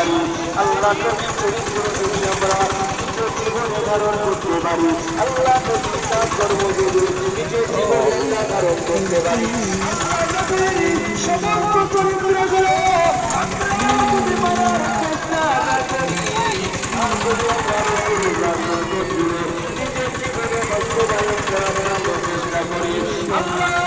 পারি, আল্লাহ নবীর চরিত্র যদি আমরা নিজের জীবনে ধারণ করতে পারি, আল্লাহ নবীর তার কর্মগুলি নিজের জীবনে আমরা ধারণ করতে পারি, আল্লাহ নবীর সমস্ত চরিত্রগুলো আমরা যদি মানার চেষ্টা না করি, আর যদি আমরা রাসূলুল্লাহ নিজের জীবনে বাস্তবায়ন করার চেষ্টা করি, আল্লাহ